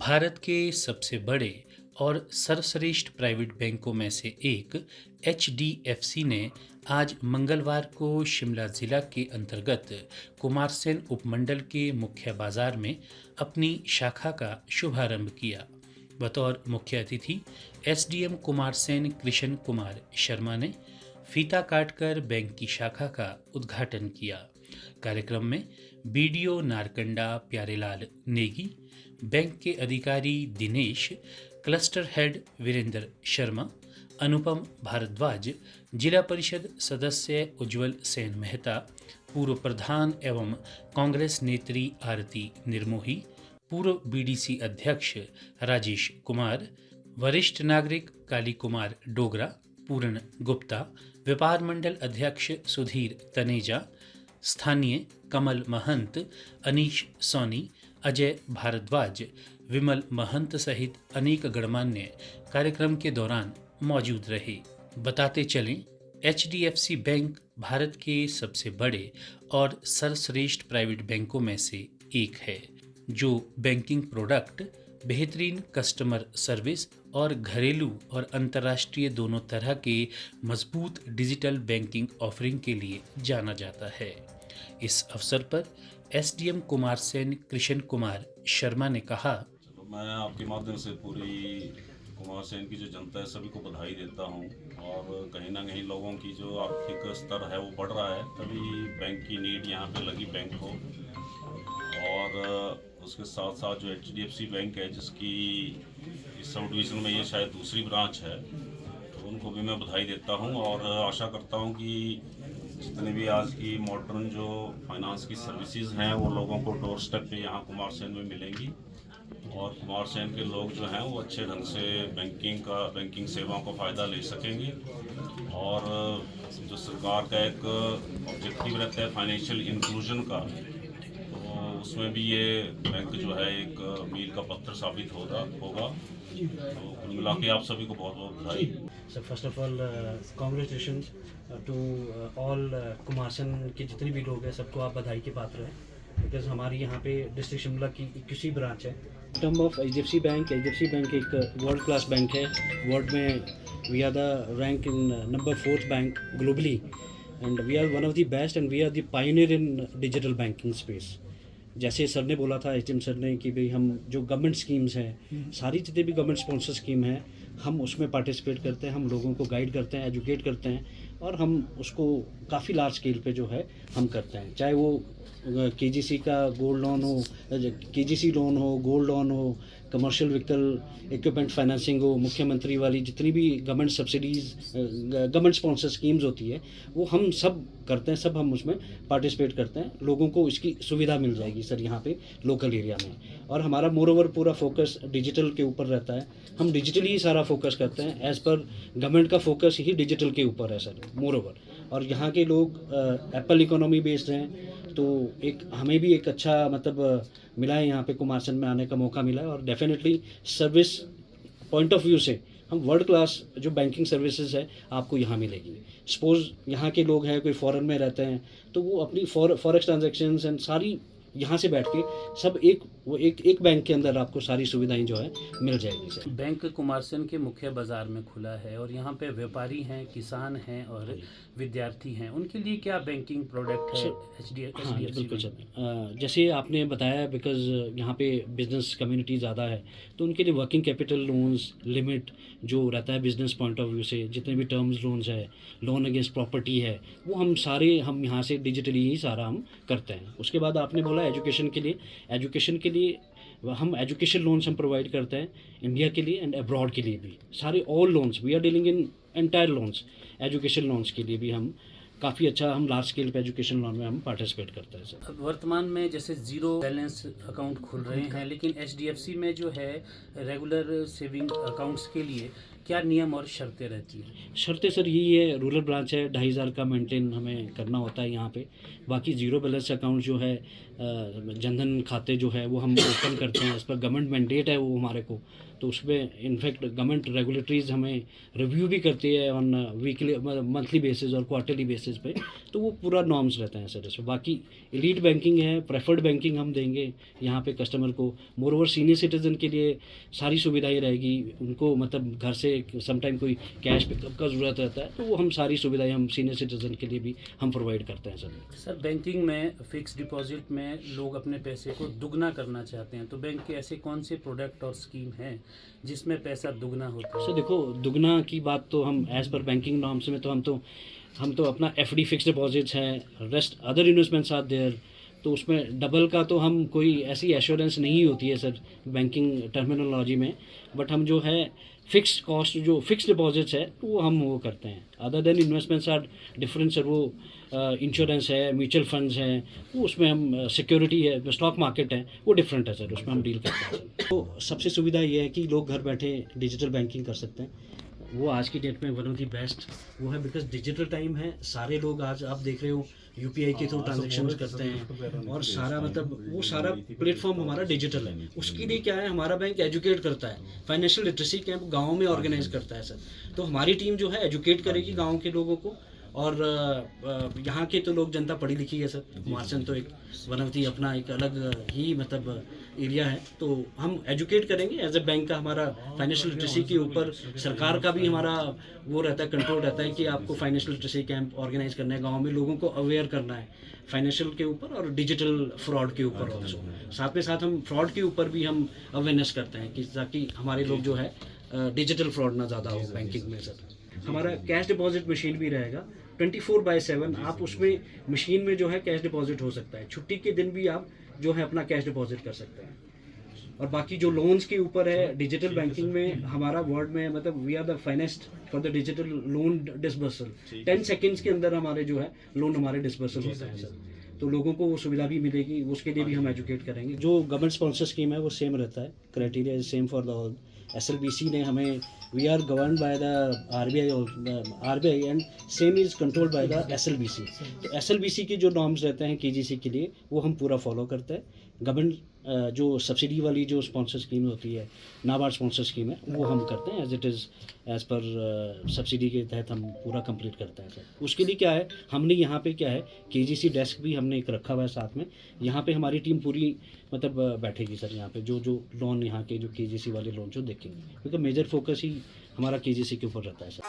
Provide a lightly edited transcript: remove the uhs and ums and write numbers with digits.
भारत के सबसे बड़े और सर्वश्रेष्ठ प्राइवेट बैंकों में से एक एचडीएफसी ने आज मंगलवार को शिमला जिला के अंतर्गत कुमारसेन उपमंडल के मुख्य बाजार में अपनी शाखा का शुभारंभ किया। बतौर मुख्य अतिथि एसडीएम कुमारसेन कृष्ण कुमार शर्मा ने फीता काटकर बैंक की शाखा का उद्घाटन किया। कार्यक्रम में बीडीओ नारकंडा प्यारेलाल नेगी, बैंक के अधिकारी दिनेश, क्लस्टर हेड वीरेंद्र शर्मा, अनुपम भारद्वाज, जिला परिषद सदस्य उज्जवल सेन मेहता, पूर्व प्रधान एवं कांग्रेस नेत्री आरती निर्मोही, पूर्व बीडीसी अध्यक्ष राजेश कुमार, वरिष्ठ नागरिक काली कुमार डोगरा, पूर्ण गुप्ता, व्यापार मंडल अध्यक्ष सुधीर तनेजा, स्थानीय कमल महंत, अनीश सोनी, अजय भारद्वाज, विमल महंत सहित अनेक गणमान्य कार्यक्रम के दौरान मौजूद रहे। बताते चलें, एचडीएफसी बैंक भारत के सबसे बड़े और सर्वश्रेष्ठ प्राइवेट बैंकों में से एक है, जो बैंकिंग प्रोडक्ट, बेहतरीन कस्टमर सर्विस और घरेलू और अंतर्राष्ट्रीय दोनों तरह के मजबूत डिजिटल बैंकिंग ऑफरिंग के लिए जाना जाता है। इस अवसर पर एसडीएम कुमारसेन कृष्ण कुमार शर्मा ने कहा, मैं आपके माध्यम से पूरी कुमारसेन की जो जनता है सभी को बधाई देता हूं और कहीं ना कहीं लोगों की जो आर्थिक स्तर है वो बढ़ रहा है, तभी बैंक की नीड यहाँ पे लगी बैंक को। और उसके साथ साथ जो एचडीएफसी बैंक है, जिसकी इस सब डिवीज़न में ये शायद दूसरी ब्रांच है, तो उनको भी मैं बधाई देता हूं और आशा करता हूं कि जितने भी आज की मॉडर्न जो फाइनेंस की सर्विसेज हैं वो लोगों को डोर स्टेप पे यहाँ कुमारसेन में मिलेंगी और कुमारसेन के लोग जो हैं वो अच्छे ढंग से बैंकिंग सेवाओं का फ़ायदा ले सकेंगे। और जो सरकार का एक ऑब्जेक्टिव रहता है फाइनेंशियल इंक्लूजन का, तो उसमें भी ये बैंक जो है एक मील का पत्थर साबित होगा। तो कुल मिला के आप सभी को बहुत बहुत बधाई। So first of all, congratulations to all Kumarsain के जितने भी लोग हैं, सबको आप बधाई के पात्र हैं, बिकॉज हमारी यहाँ पे डिस्ट्रिक्ट शिमला की 21वीं ब्रांच है। टर्म ऑफ एचडीएफसी बैंक एक वर्ल्ड क्लास बैंक है। वर्ल्ड में we are the rank in number 4th bank globally and we are one of the best and we are the pioneer in digital banking space. जैसे sir ने बोला था, HDM sir ने, कि भाई हम जो गवर्नमेंट स्कीम्स हैं, सारी जितने भी गवर्नमेंट स्पॉन्सर स्कीम है, हम उसमें पार्टिसिपेट करते हैं, हम लोगों को गाइड करते हैं, एजुकेट करते हैं और हम उसको काफ़ी लार्ज स्केल पे जो है हम करते हैं। चाहे वो केजीसी का गोल्ड लोन हो, केजीसी लोन हो, गोल्ड लोन हो, कमर्शियल व्हीकल इक्विपमेंट फाइनेंसिंग हो, मुख्यमंत्री वाली जितनी भी government subsidies, government sponsor schemes होती है, वो हम सब करते हैं, सब हम उसमें पार्टिसिपेट करते हैं। लोगों को इसकी सुविधा मिल जाएगी सर यहाँ पे लोकल एरिया में। और हमारा मोर ओवर पूरा फोकस डिजिटल के ऊपर रहता है। हम डिजिटली ही सारा फोकस करते हैं, एज़ पर गवर्नमेंट का फोकस ही डिजिटल के ऊपर है सर, मोर ओवर। और यहाँ के लोग एप्पल इकोनॉमी बेस्ड हैं, तो एक हमें भी एक अच्छा मतलब मिला है, यहाँ पे कुमारसेन में आने का मौका मिला है। और definitely service point of view से हम वर्ल्ड क्लास जो बैंकिंग सर्विसेज है आपको यहाँ मिलेगी। सपोज़ यहाँ के लोग हैं, कोई फॉरेन में रहते हैं, तो वो अपनी फॉरेक्स ट्रांजेक्शन्स एंड सारी यहाँ से बैठ के सब एक बैंक के अंदर आपको सारी सुविधाएं जो है मिल जाएगी सर। बैंक कुमारसेन के मुख्य बाजार में खुला है और यहाँ पे व्यापारी हैं, किसान हैं और विद्यार्थी हैं, उनके लिए क्या बैंकिंग प्रोडक्ट है हाँ बिल्कुल सर, जैसे आपने बताया, बिकॉज यहाँ पे बिजनेस कम्युनिटी ज़्यादा है, तो उनके लिए वर्किंग कैपिटल लोन्स लिमिट जो रहता है बिजनेस पॉइंट ऑफ व्यू से, जितने भी टर्म्स लोन्स है, लोन अगेंस्ट प्रॉपर्टी है, वो हम यहाँ से डिजिटली ही सारा हम करते हैं। उसके बाद आपने बोला एजुकेशन के लिए हम एजुकेशन लोन्स हम प्रोवाइड करते हैं, इंडिया के लिए एंड अब्रॉड के लिए भी। सारे all loans we are dealing in entire loans. Education loans के लिए भी हम काफ़ी अच्छा, हम लार्ज स्केल पे एजुकेशन लोन में हम पार्टिसिपेट करते हैं सर। वर्तमान में जैसे जीरो बैलेंस अकाउंट खुल रहे हैं, लेकिन एचडीएफसी में जो है रेगुलर सेविंग अकाउंट्स के लिए क्या नियम और शर्तें रहती हैं? शर्तें सर यही है, रूरल ब्रांच है, 2,500 का मेंटेन हमें करना होता है यहाँ पे। बाकी ज़ीरो बैलेंस अकाउंट जो है, जनधन खाते जो है वो हम ओपन करते हैं, इस पर गवर्नमेंट मैंडेट है वो हमारे को। तो उसमें इनफैक्ट गवर्नमेंट रेगुलेटरीज हमें रिव्यू भी करती है ऑन वीकली मंथली बेसिस और क्वार्टरली बेसिस पे। तो वो पूरा नॉर्म्स रहते हैं सर इसमें। बाकी एलीट बैंकिंग है, प्रेफर्ड बैंकिंग हम देंगे यहाँ पे कस्टमर को। मोर ओवर सीनियर सिटीज़न के लिए सारी सुविधाएं रहेगी। उनको मतलब घर से समटाइम कोई कैश पिकअप का ज़रूरत रहता है, तो वो हम सारी सुविधाएं हम सीनियर सिटीज़न के लिए भी हम प्रोवाइड करते हैं सर। सर, बैंकिंग में फिक्स डिपॉजिट में लोग अपने पैसे को दुगना करना चाहते हैं, तो बैंक के ऐसे कौन से प्रोडक्ट और स्कीम हैं जिसमें पैसा दुगना होता है? सर देखो, दुगना की बात तो हम एज़ पर बैंकिंग नॉर्म्स में तो हम तो अपना एफडी फिक्स डिपॉजिट्स हैं, rest other investments are there. तो उसमें डबल का तो हम कोई ऐसी एश्योरेंस नहीं होती है सर बैंकिंग टर्मिनोलॉजी में। बट हम जो है फिक्स कॉस्ट जो फिक्स डिपॉजिट्स है वो हम वो करते हैं। Other than investments are different sir. वो इंश्योरेंस है, म्यूचुअल फंड्स हैं, वो उसमें हम सिक्योरिटी है, स्टॉक मार्केट है, वो डिफरेंट है सर, उसमें हम डील करते हैं। तो सबसे सुविधा ये है कि लोग घर बैठे डिजिटल बैंकिंग कर सकते हैं। वो आज की डेट में वन ऑफ द बेस्ट वो है, बिकॉज डिजिटल टाइम है। सारे लोग आज आप देख रहे हो यूपीआई के थ्रू ट्रांजेक्शन करते हैं, और सारा मतलब वो सारा प्लेटफॉर्म हमारा डिजिटल है। उसके लिए क्या है, हमारा बैंक एजुकेट करता है, फाइनेंशियल लिटरेसी कैंप गाँव में ऑर्गेनाइज करता है सर। तो हमारी टीम जो है एजुकेट करेगी गाँव के लोगों को। और यहाँ के तो लोग जनता पढ़ी लिखी है सर। कुमारसैन तो एक वन ऑफ दी अपना एक अलग ही मतलब एरिया है। तो हम एजुकेट करेंगे एज ए बैंक का। हमारा फाइनेंशियल लिटरेसी के ऊपर सरकार का भी हमारा वो रहता है, कंट्रोल रहता है कि आपको फाइनेंशियल लिटरेसी कैंप ऑर्गेनाइज करना है, गाँव में लोगों को अवेयर करना है फाइनेंशियल के ऊपर और डिजिटल फ्रॉड के ऊपर ऑल्सो। साथ में साथ हम फ्रॉड के ऊपर भी हम अवेयरनेस करते हैं कि ताकि हमारे लोग जो है डिजिटल फ्रॉड ना ज़्यादा हो बैंकिंग में सर। हमारा कैश डिपॉजिट मशीन भी रहेगा 24/7। आप उसमें मशीन में जो है कैश डिपॉजिट हो सकता है। छुट्टी के दिन भी आप जो है अपना कैश डिपॉजिट कर सकते हैं। और बाकी जो लोन्स के ऊपर है डिजिटल बैंकिंग में हमारा वर्ल्ड में मतलब we are the finest for the digital loan disbursal. 10 seconds के अंदर हमारे जो है लोन हमारे डिसबर्सल होते हैं सर। तो लोगों को वो सुविधा भी मिलेगी, उसके लिए भी हम एजुकेट करेंगे। जो गवर्नमेंट स्पॉन्सर स्कीम है वो सेम रहता है, criteria is same for the all. SLBC ने हमें we are govern by the RBI and same is controlled by the SLBC। तो SLBC के जो नॉर्म्स रहते हैं KGC के लिए वो हम पूरा फॉलो करते हैं। गवर्नमेंट जो सब्सिडी वाली जो स्पॉन्सर स्कीम होती है, नाबार्ड स्पॉन्सर स्कीम है, वो हम करते हैं as it is as per subsidy के तहत हम पूरा कंप्लीट करते हैं सर। उसके लिए क्या है, हमने यहाँ पे क्या है KGC डेस्क भी हमने एक रखा हुआ है साथ में। यहाँ पे हमारी टीम पूरी मतलब बैठेगी सर यहाँ पे जो लोन यहाँ के जो KGC वाले लोन जो देखेंगे, क्योंकि मेजर फोकस ही हमारा KGC के ऊपर रहता है सर।